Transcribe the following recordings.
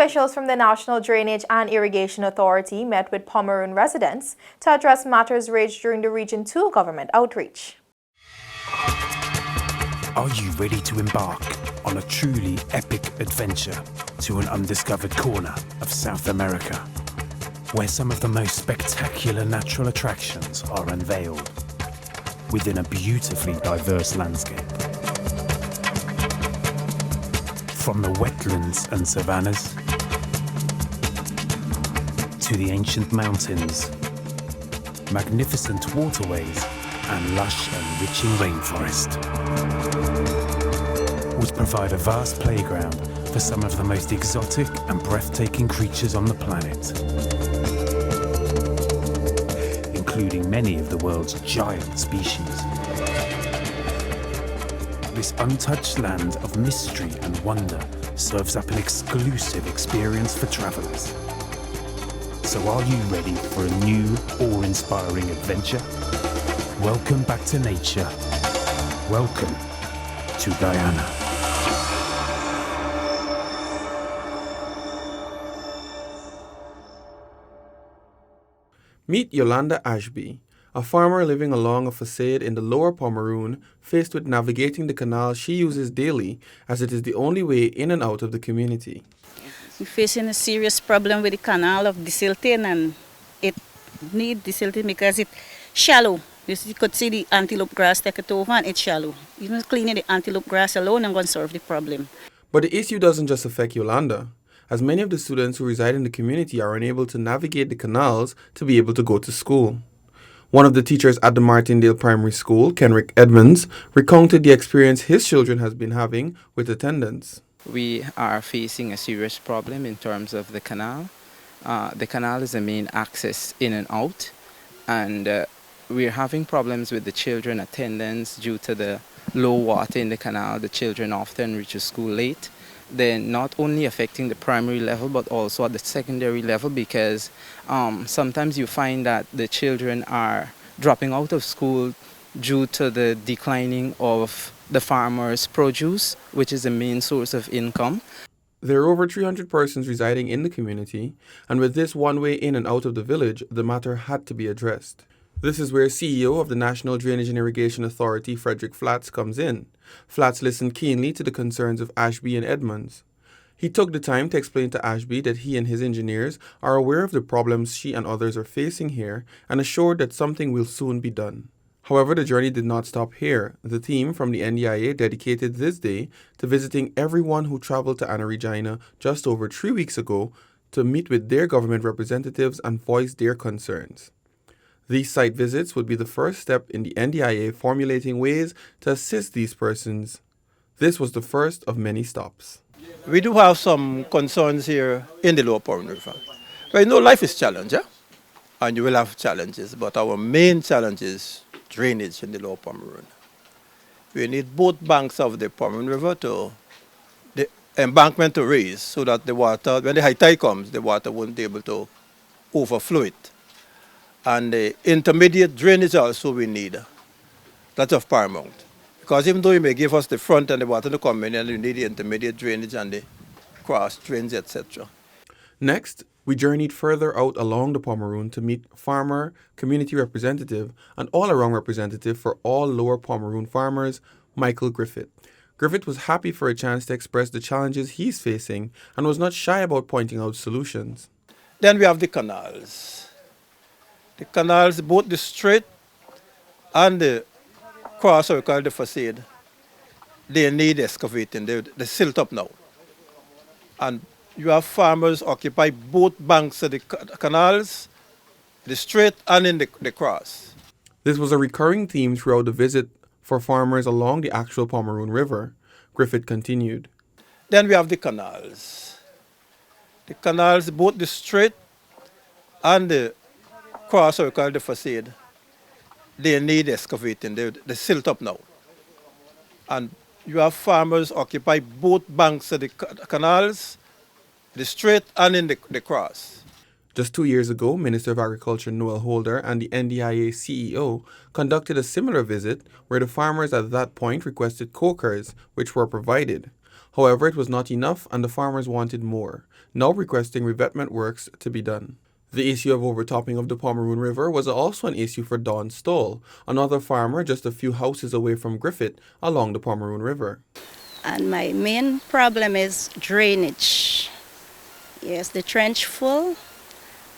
Officials from the National Drainage and Irrigation Authority met with Pomeroon residents to address matters raised during the Region 2 government outreach. Are you ready to embark on a truly epic adventure to an undiscovered corner of South America, where some of the most spectacular natural attractions are unveiled within a beautifully diverse landscape? From the wetlands and savannas to the ancient mountains, magnificent waterways and lush enriching rainforest would provide a vast playground for some of the most exotic and breathtaking creatures on the planet, including many of the world's giant species. This untouched land of mystery and wonder serves up an exclusive experience for travelers. So are you ready for a new, awe-inspiring adventure? Welcome back to nature. Welcome to Guyana. Meet Yolanda Ashby, a farmer living along a facade in the lower Pomeroon, faced with navigating the canal she uses daily, as it is the only way in and out of the community. We're facing a serious problem with the canal of desilting, and it needs desilting because it's shallow. You could see the antelope grass take it over, and it's shallow. Even cleaning the antelope grass alone ain't going to solve the problem. But the issue doesn't just affect Yolanda, as many of the students who reside in the community are unable to navigate the canals to be able to go to school. One of the teachers at the Martindale Primary School, Kenrick Edmonds, recounted the experience his children has been having with attendance. We are facing a serious problem in terms of the canal. The canal is the main access in and out, and we're having problems with the children attendance due to the low water in the canal. The children often reach school late. They're not only affecting the primary level but also at the secondary level, because sometimes you find that the children are dropping out of school due to the declining of the farmers' produce, which is the main source of income. There are over 300 persons residing in the community, and with this one way in and out of the village, the matter had to be addressed. This is where CEO of the National Drainage and Irrigation Authority, Frederick Flats, comes in. Flats listened keenly to the concerns of Ashby and Edmonds. He took the time to explain to Ashby that he and his engineers are aware of the problems she and others are facing here and assured that something will soon be done. However, the journey did not stop here. The team from the NDIA dedicated this day to visiting everyone who traveled to Anna Regina just over 3 weeks ago to meet with their government representatives and voice their concerns. These site visits would be the first step in the NDIA formulating ways to assist these persons. This was the first of many stops. We do have some concerns here in the Lower Pomeroon River. But life is challenging, and you will have challenges, but our main challenge is drainage in the Lower Pomeroon. We need both banks of the Pomeroon River to the embankment to raise so that the water, when the high tide comes, the water won't be able to overflow it. And the intermediate drainage also we need. That's of paramount. Because even though you may give us the front and the water to come in, and you need the intermediate drainage and the cross drains, etc. Next, we journeyed further out along the Pomeroon to meet farmer, community representative, and all-around representative for all Lower Pomeroon farmers, Michael Griffith. Griffith was happy for a chance to express the challenges he's facing and was not shy about pointing out solutions. Then we have the canals. The canals, both the straight and the cross, or we call the facade, they need excavating. They silt up now. And you have farmers occupy both banks of the canals, the straight and in the cross. This was a recurring theme throughout the visit for farmers along the actual Pomeroon River. Griffith continued. Then we have the canals. The canals, both the straight and the cross, or we call the facade, they need excavating. They silt up now. And you have farmers occupy both banks of the canals, the straight and in the cross. Just 2 years ago, Minister of Agriculture Noel Holder and the NDIA CEO conducted a similar visit where the farmers at that point requested cokers, which were provided. However, it was not enough and the farmers wanted more, now requesting revetment works to be done. The issue of overtopping of the Pomeroon River was also an issue for Don Stoll, another farmer just a few houses away from Griffith along the Pomeroon River. And my main problem is drainage. Yes, the trench full,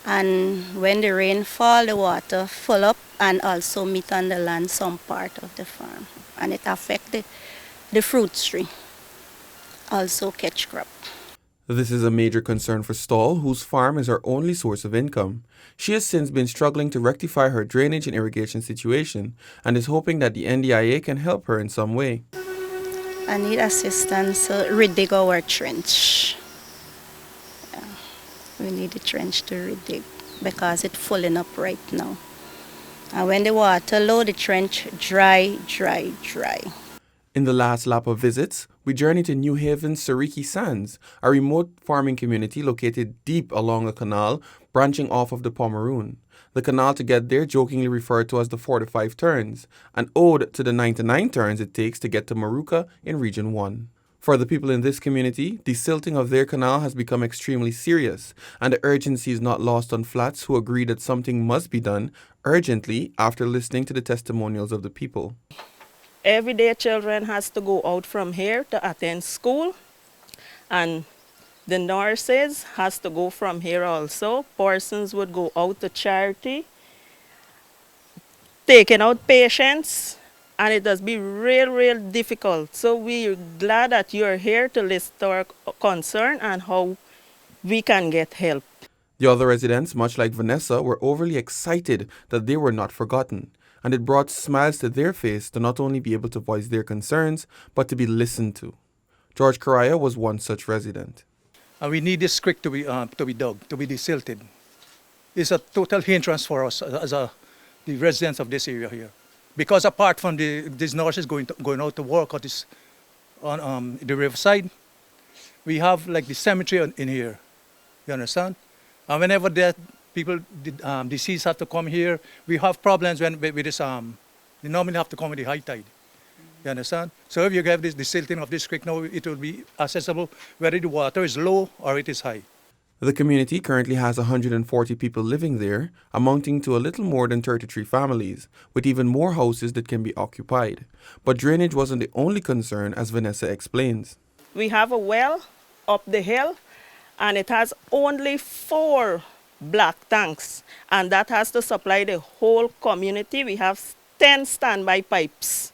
and when the rain fall, the water full up and also meet on the land some part of the farm. And it affect the fruit tree, also catch crop. This is a major concern for Stoll, whose farm is her only source of income. She has since been struggling to rectify her drainage and irrigation situation and is hoping that the NDIA can help her in some way. I need assistance to redig our trench. Yeah. We need the trench to redig because it's filling up right now. And when the water low, the trench dry. In the last lap of visits, we journeyed to New Haven's Sariki Sands, a remote farming community located deep along a canal branching off of the Pomeroon. The canal to get there jokingly referred to as the 45 turns, an ode to the 99 turns it takes to get to Maruka in Region 1. For the people in this community, the silting of their canal has become extremely serious, and the urgency is not lost on Flats, who agree that something must be done urgently after listening to the testimonials of the people. Every day children has to go out from here to attend school, and the nurses has to go from here also. Persons would go out to charity, taking out patients, and it does be real difficult. So we're glad that you're here to listen to our concern and how we can get help. The other residents, much like Vanessa, were overly excited that they were not forgotten, and it brought smiles to their face to not only be able to voice their concerns, but to be listened to. George Correa was one such resident. We need this creek to be dug, to be desilted. It's a total hindrance for us as the residents of this area here. Because apart from these nurses going out to work on the riverside, we have like the cemetery in here. You understand? And whenever people deceased have to come here, we have problems with this. They normally have to come with the high tide. You understand? So if you have the silting of this creek now, it will be accessible whether the water is low or it is high. The community currently has 140 people living there, amounting to a little more than 33 families, with even more houses that can be occupied. But drainage wasn't the only concern, as Vanessa explains. We have a well up the hill, and it has only 4 black tanks, and that has to supply the whole community. We have 10 standby pipes,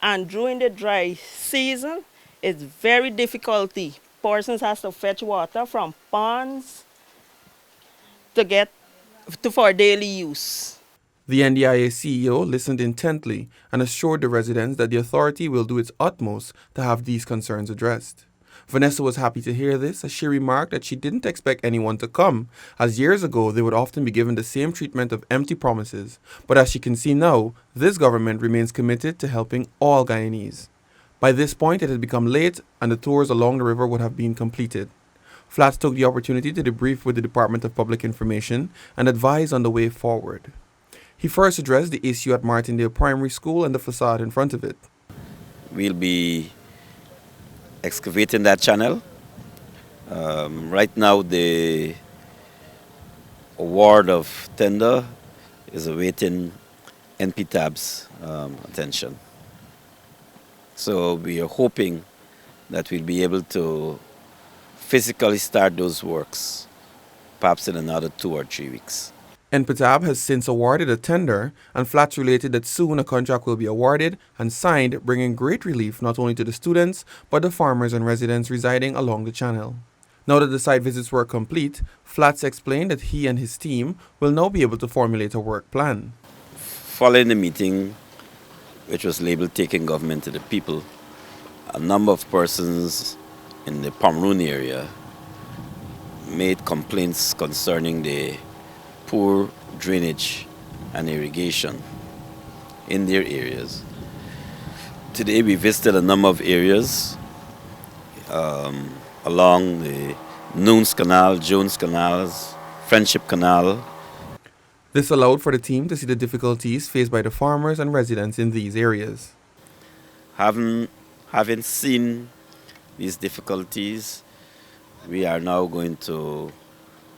and during the dry season, it's very difficult. Persons has to fetch water from ponds for daily use. The NDIA CEO listened intently and assured the residents that the authority will do its utmost to have these concerns addressed. Vanessa was happy to hear this, as she remarked that she didn't expect anyone to come, as years ago they would often be given the same treatment of empty promises. But as she can see now, this government remains committed to helping all Guyanese. By this point, it had become late and the tours along the river would have been completed. Flats took the opportunity to debrief with the Department of Public Information and advise on the way forward. He first addressed the issue at Martindale Primary School and the facade in front of it. We'll be excavating that channel. Right now, the award of tender is awaiting NPTAB's attention. So we are hoping that we'll be able to physically start those works, perhaps in another 2 or 3 weeks. NPTAB has since awarded a tender, and Flats related that soon a contract will be awarded and signed, bringing great relief not only to the students, but the farmers and residents residing along the channel. Now that the site visits were complete, Flats explained that he and his team will now be able to formulate a work plan. Following the meeting, which was labeled Taking Government to the People, a number of persons in the Pomeroon area made complaints concerning the poor drainage and irrigation in their areas. Today we visited a number of areas along the Noons Canal, Jones Canals, Friendship Canal. This allowed for the team to see the difficulties faced by the farmers and residents in these areas. Having seen these difficulties, we are now going to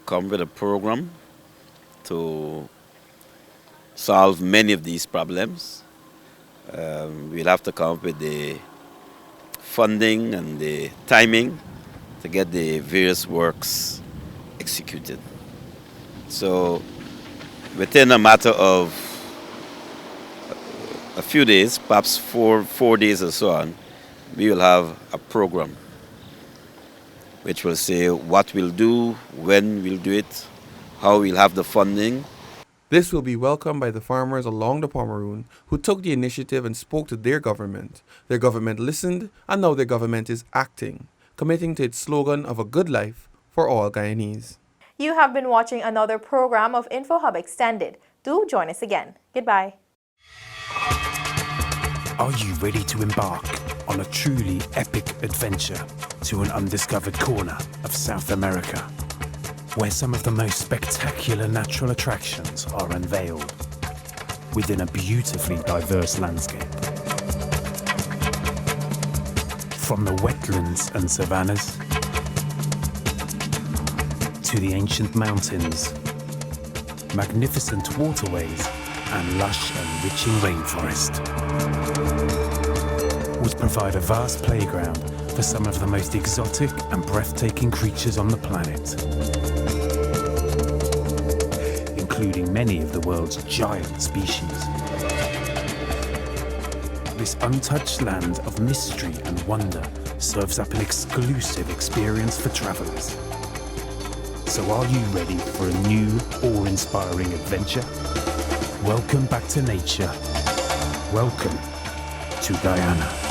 come with a program to solve many of these problems. We'll have to come up with the funding and the timing to get the various works executed. So within a matter of a few days, perhaps four days or so on, we will have a program which will say what we'll do, when we'll do it, how we'll have the funding. This will be welcomed by the farmers along the Pomeroon who took the initiative and spoke to their government. Their government listened, and now their government is acting, committing to its slogan of a good life for all Guyanese. You have been watching another program of InfoHub Extended. Do join us again. Goodbye. Are you ready to embark on a truly epic adventure to an undiscovered corner of South America, where some of the most spectacular natural attractions are unveiled within a beautifully diverse landscape? From the wetlands and savannas to the ancient mountains, magnificent waterways and lush enriching rainforest would provide a vast playground for some of the most exotic and breathtaking creatures on the planet, including many of the world's giant species. This untouched land of mystery and wonder serves up an exclusive experience for travelers. So are you ready for a new, awe-inspiring adventure? Welcome back to nature. Welcome to Guyana.